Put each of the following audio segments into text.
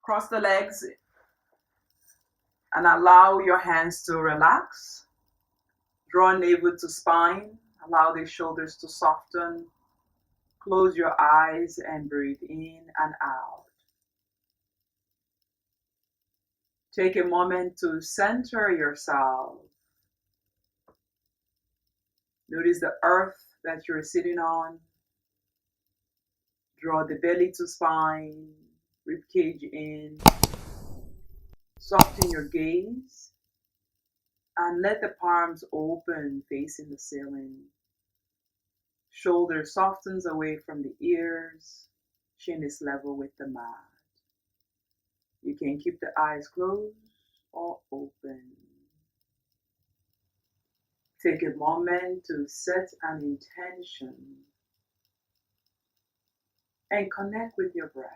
Cross the legs and allow your hands to relax. Draw navel to spine. Allow the shoulders to soften. Close your eyes and breathe in and out. Take a moment to center yourself. Notice the earth that you're sitting on. Draw the belly to spine, ribcage in. Soften your gaze and let the palms open facing the ceiling. Shoulder softens away from the ears. Chin is level with the mat. You can keep the eyes closed or open. Take a moment to set an intention and connect with your breath.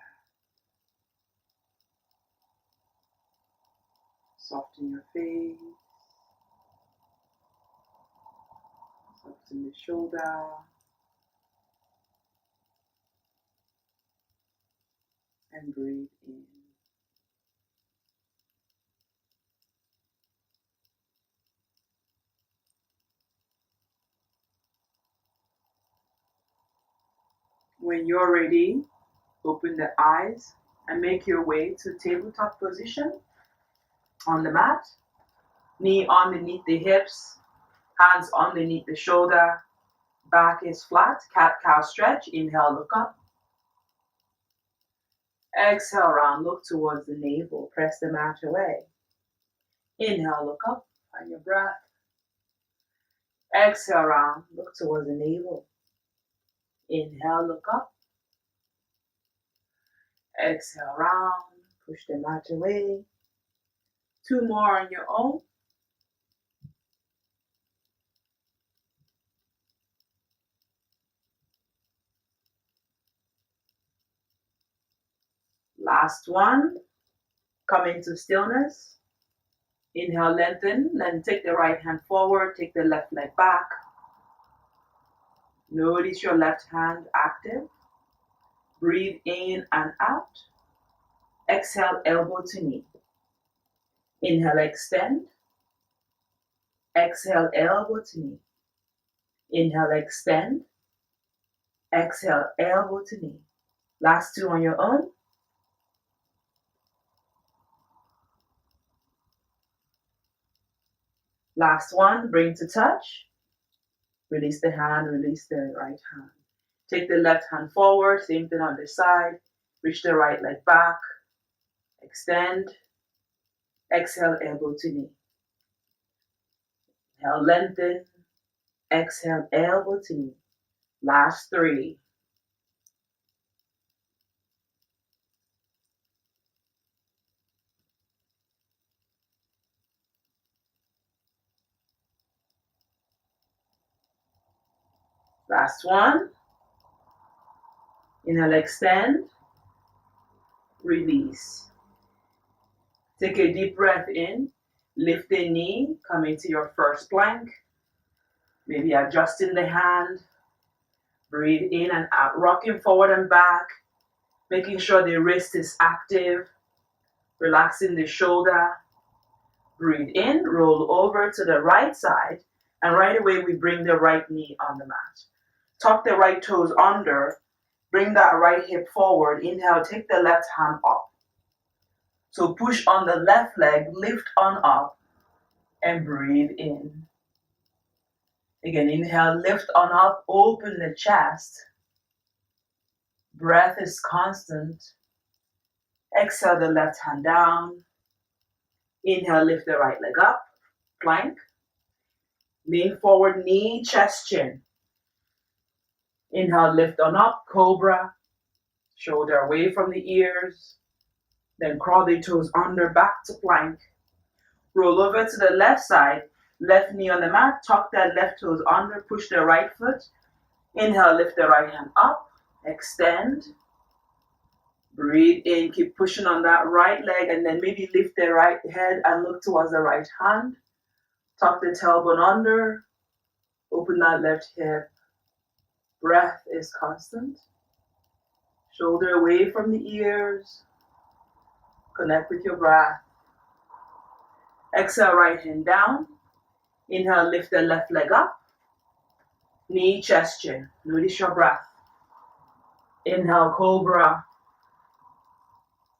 Soften your face. Soften the shoulder. And breathe in. When you're ready, open the eyes and make your way to tabletop position on the mat. Knee underneath the hips, hands underneath the shoulder, back is flat, cat-cow stretch. Inhale, look up. Exhale, round, look towards the navel, press the mat away. Inhale, look up, find your breath. Exhale, round, look towards the navel. Inhale, look up. Exhale, round, push the mat away. 2 more on your own. Last one. Come into stillness. Inhale, lengthen. Then take the right hand forward. Take the left leg back. Notice your left hand active. Breathe in and out. Exhale, elbow to knee. Inhale, extend. Exhale, elbow to knee. Inhale, extend. Exhale, elbow to knee. Last 2 on your own. Last one, bring to touch. Release the hand, release the right hand. Take the left hand forward, same thing on the side. Reach the right leg back. Extend. Exhale, elbow to knee. Inhale, lengthen. Exhale, elbow to knee. Last 3. Last one. Inhale, extend. Release. Take a deep breath in. Lift the knee. Come into your first plank. Maybe adjusting the hand. Breathe in and out. Rocking forward and back. Making sure the wrist is active. Relaxing the shoulder. Breathe in. Roll over to the right side. And right away we bring the right knee on the mat. Tuck the right toes under. Bring that right hip forward. Inhale, take the left hand up. So push on the left leg, lift on up, and breathe in. Again, inhale, lift on up, open the chest. Breath is constant. Exhale the left hand down. Inhale, lift the right leg up, plank. Lean forward, knee, chest, chin. Inhale, lift on up, cobra. Shoulder away from the ears. Then crawl the toes under, back to plank. Roll over to the left side. Left knee on the mat. Tuck that left toes under. Push the right foot. Inhale, lift the right hand up. Extend. Breathe in. Keep pushing on that right leg. And then maybe lift the right head and look towards the right hand. Tuck the tailbone under. Open that left hip. Breath is constant. Shoulder away from the ears. Connect with your breath. Exhale, right hand down. Inhale, lift the left leg up. Knee, chest, chin. Notice your breath. Inhale, cobra.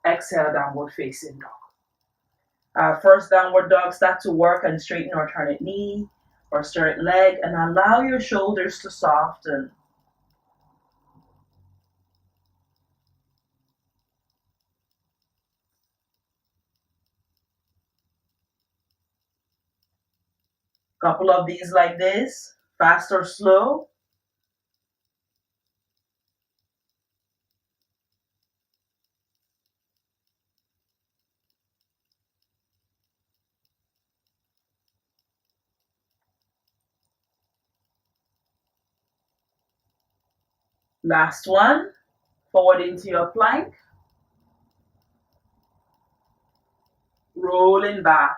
Exhale, downward facing dog. First downward dog, start to work and straighten or turn it knee or straighten leg, and allow your shoulders to soften. Couple of these like this, fast or slow. Last one, forward into your plank. Rolling back,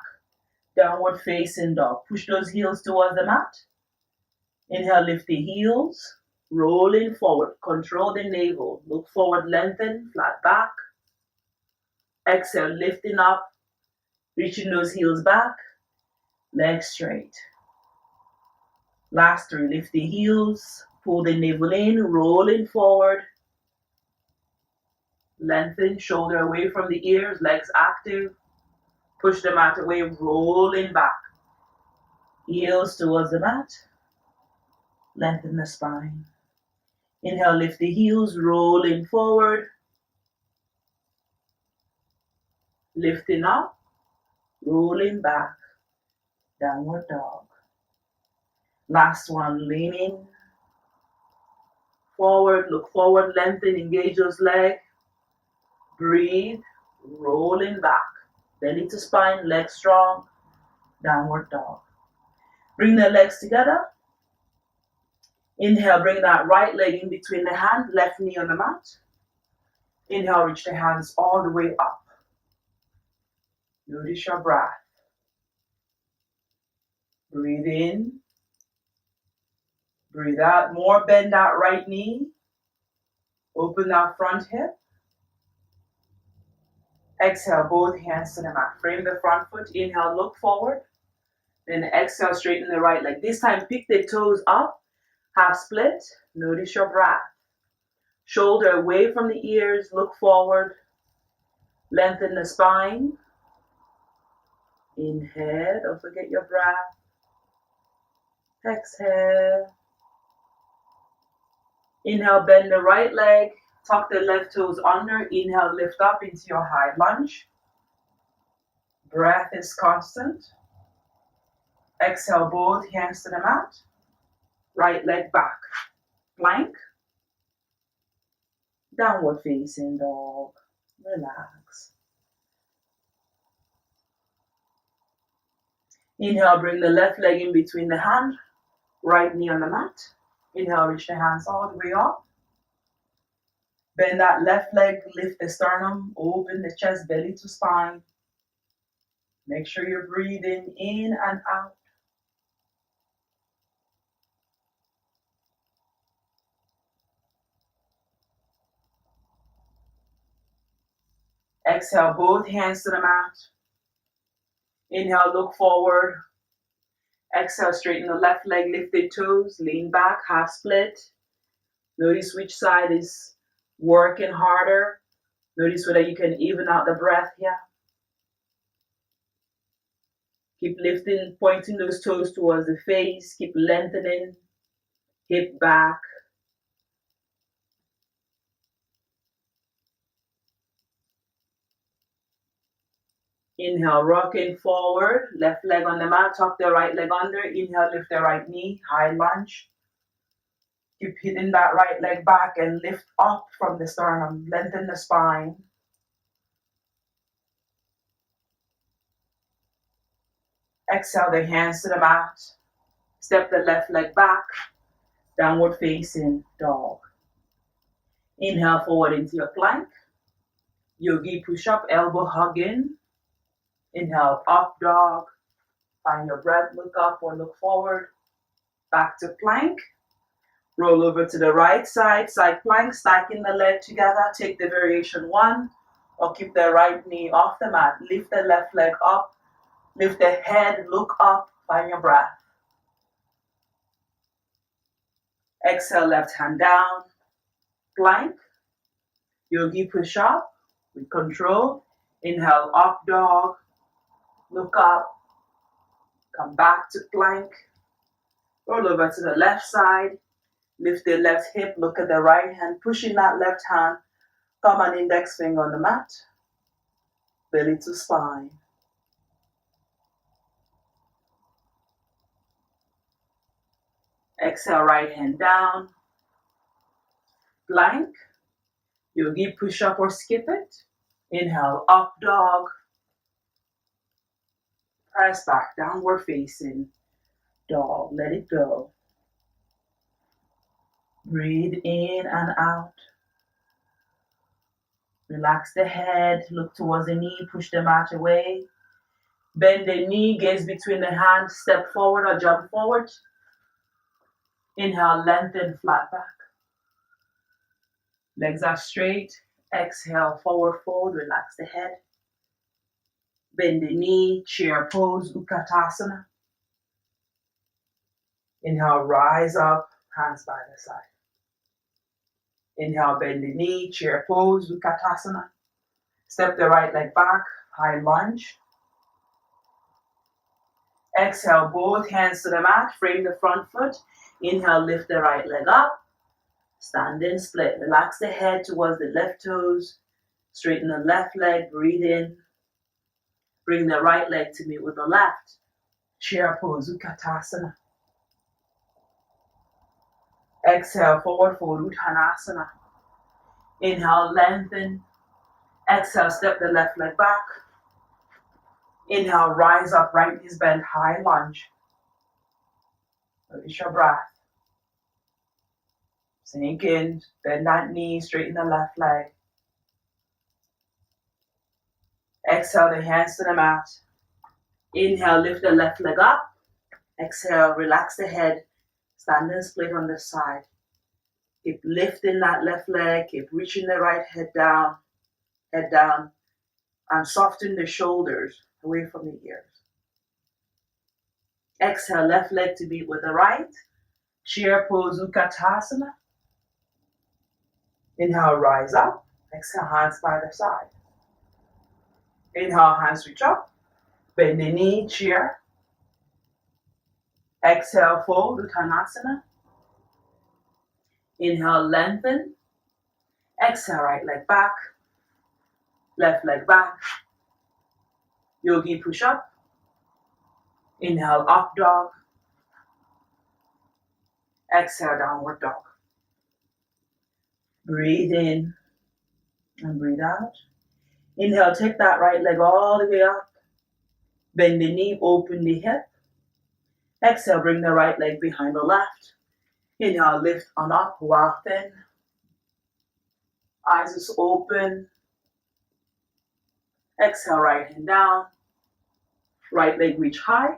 downward facing dog. Push those heels towards the mat. Inhale, lift the heels. Rolling forward, control the navel. Look forward, lengthen, flat back. Exhale, lifting up, reaching those heels back. Legs straight. Last three, lift the heels. Pull the navel in, rolling forward. Lengthen, shoulder away from the ears, legs active. Push the mat away, rolling back. Heels towards the mat. Lengthen the spine. Inhale, lift the heels, rolling forward. Lifting up, rolling back. Downward dog. Last one, leaning forward, look forward, lengthen, engage those legs. Breathe, rolling back. Belly to spine, legs strong. Downward dog. Bring the legs together. Inhale, bring that right leg in between the hand, left knee on the mat. Inhale, reach the hands all the way up. Notice your breath. Breathe in. Breathe out. More, bend that right knee. Open that front hip. Exhale, both hands to the mat. Frame the front foot. Inhale, look forward. Then exhale, straighten the right leg. This time, pick the toes up. Half split. Notice your breath. Shoulder away from the ears. Look forward. Lengthen the spine. Inhale. Don't forget your breath. Exhale. Inhale, bend the right leg. Tuck the left toes under. Inhale, lift up into your high lunge. Breath is constant. Exhale, both hands to the mat. Right leg back. Plank. Downward facing dog. Relax. Inhale, bring the left leg in between the hand. Right knee on the mat. Inhale, reach the hands all the way up. Bend that left leg, lift the sternum, open the chest, belly to spine. Make sure you're breathing in and out. Exhale, both hands to the mat. Inhale, look forward. Exhale, straighten the left leg, lift the toes, lean back, half split. Notice which side is working harder. Notice whether you can even out the breath here. Keep lifting, pointing those toes towards the face. Keep lengthening, hip back. Inhale, rocking forward, left leg on the mat, tuck the right leg under. Inhale, lift the right knee, high lunge. Keep hitting that right leg back and lift up from the sternum, lengthen the spine. Exhale, the hands to the mat. Step the left leg back, downward facing dog. Inhale, forward into your plank. Yogi push-up, elbow hugging. Inhale, up dog. Find your breath, look up or look forward. Back to plank. Roll over to the right side, side plank, stacking the leg together. Take the variation 1. Or keep the right knee off the mat. Lift the left leg up. Lift the head, look up, find your breath. Exhale, left hand down. Plank. Yogi push up with control. Inhale, up dog. Look up. Come back to plank. Roll over to the left side. Lift the left hip. Look at the right hand. Pushing that left hand. Thumb and index finger on the mat. Belly to spine. Exhale, right hand down. Plank. Yogi push up or skip it. Inhale, up dog. Press back, downward facing dog. Let it go. Breathe in and out. Relax the head, look towards the knee, push the mat away. Bend the knee, gaze between the hands, step forward or jump forward. Inhale, lengthen, flat back. Legs are straight. Exhale, forward fold, relax the head. Bend the knee, chair pose, Katasana. Inhale, rise up, hands by the side. Inhale, bend the knee, chair pose, Katasana. Step the right leg back, high lunge. Exhale, both hands to the mat, frame the front foot. Inhale, lift the right leg up. Standing split. Relax the head towards the left toes. Straighten the left leg, breathe in. Bring the right leg to meet with the left. Chair pose, Katasana. Exhale, forward fold, Uttanasana. Inhale, lengthen. Exhale, step the left leg back. Inhale, rise up, right knees bend, high lunge. Release your breath. Sink in, bend that knee, straighten the left leg. Exhale, the hands to the mat. Inhale, lift the left leg up. Exhale, relax the head. Standing split on the side. Keep lifting that left leg, keep reaching the right head down, and soften the shoulders away from the ears. Exhale, left leg to meet with the right. Chair pose, Katasana. Inhale, rise up. Exhale, hands by the side. Inhale, hands reach up. Bend the knee, chair. Exhale, fold, Uttanasana. Inhale, lengthen. Exhale, right leg back. Left leg back. Yogi push up. Inhale, up dog. Exhale, downward dog. Breathe in and breathe out. Inhale, take that right leg all the way up. Bend the knee, open the hip. Exhale, bring the right leg behind the left. Inhale, lift on up, while thin. Eyes is open. Exhale, right hand down. Right leg reach high.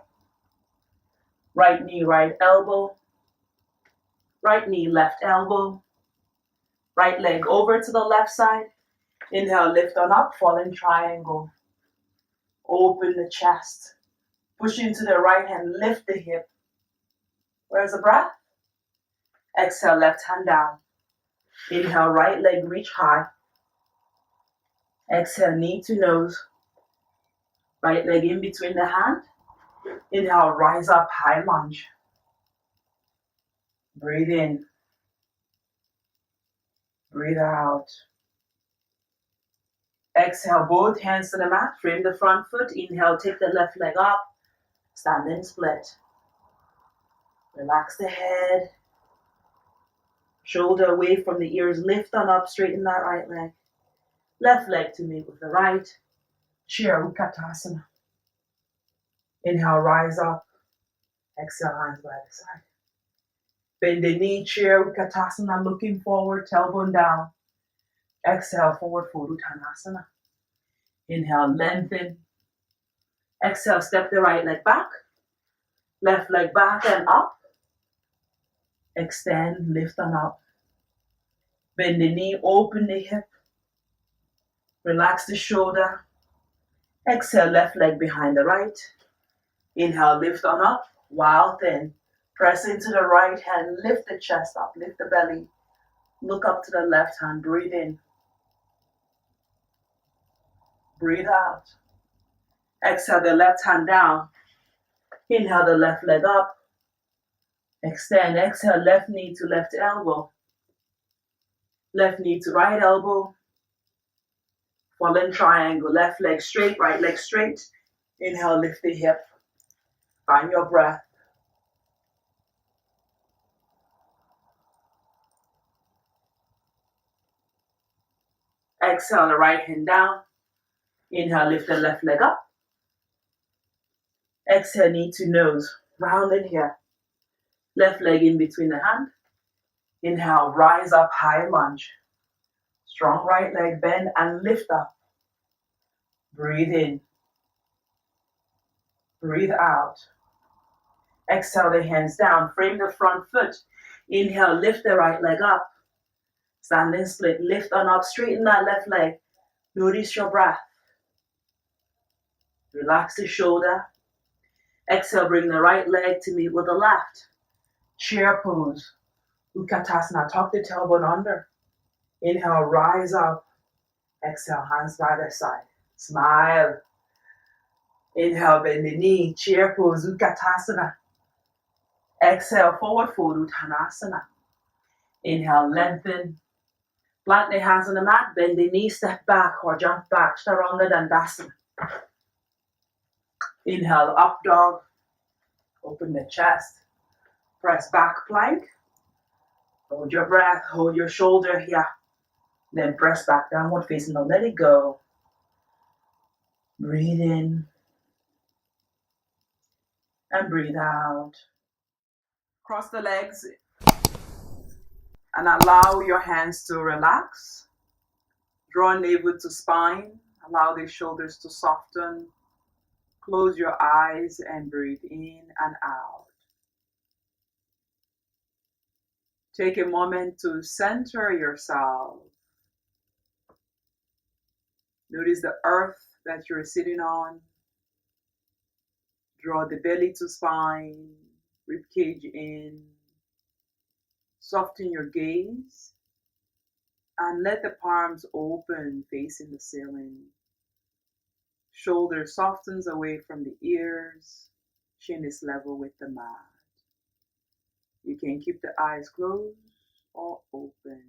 Right knee, right elbow. Right knee, left elbow. Right leg over to the left side. Inhale, lift on up, falling triangle. Open the chest. Push into the right hand, lift the hip. Where's the breath? Exhale, left hand down. Inhale, right leg reach high. Exhale, knee to nose. Right leg in between the hand. Inhale, rise up, high lunge. Breathe in. Breathe out. Exhale, both hands to the mat. Frame the front foot. Inhale, take the left leg up. Standing split. Relax the head. Shoulder away from the ears. Lift on up. Straighten that right leg. Left leg to meet with the right. Chair Katasana. Inhale, rise up. Exhale, hands by the side. Bend the knee, chair Katasana, looking forward, tailbone down. Exhale, forward fold, Uttanasana. Inhale, lengthen. Exhale, step the right leg back. Left leg back and up. Extend, lift on up. Bend the knee, open the hip. Relax the shoulder. Exhale, left leg behind the right. Inhale, lift on up. Wild thin. Press into the right hand. Lift the chest up. Lift the belly. Look up to the left hand. Breathe in. Breathe out. Exhale the left hand down. Inhale the left leg up. Extend. Exhale, left knee to left elbow. Left knee to right elbow. Fallen triangle. Left leg straight, right leg straight. Inhale, lift the hip. Find your breath. Exhale the right hand down. Inhale, lift the left leg up. Exhale, knee to nose. Round in here. Left leg in between the hand. Inhale, rise up, high lunge. Strong right leg, bend and lift up. Breathe in. Breathe out. Exhale the hands down. Frame the front foot. Inhale, lift the right leg up. Standing split. Lift on up. Straighten that left leg. Notice your breath. Relax the shoulder. Exhale, bring the right leg to meet with the left. Chair pose. Katasana. Tuck the tailbone under. Inhale, rise up. Exhale, hands by the side. Smile. Inhale, bend the knee. Chair pose. Katasana. Exhale, forward fold. Uttanasana. Inhale, lengthen. Plant the hands on the mat. Bend the knee, step back or jump back. Chaturanga Dandasana. Inhale, up dog. Open the chest. Press back plank. Hold your breath. Hold your shoulder here. Then press back, downward facing dog. Let it go. Breathe in. And breathe out. Cross the legs. And allow your hands to relax. Draw navel to spine. Allow the shoulders to soften. Close your eyes and breathe in and out. Take a moment to center yourself. Notice the earth that you're sitting on. Draw the belly to spine, ribcage in. Soften your gaze and let the palms open facing the ceiling. Shoulder softens away from the ears. Chin is level with the mat. You can keep the eyes closed or open.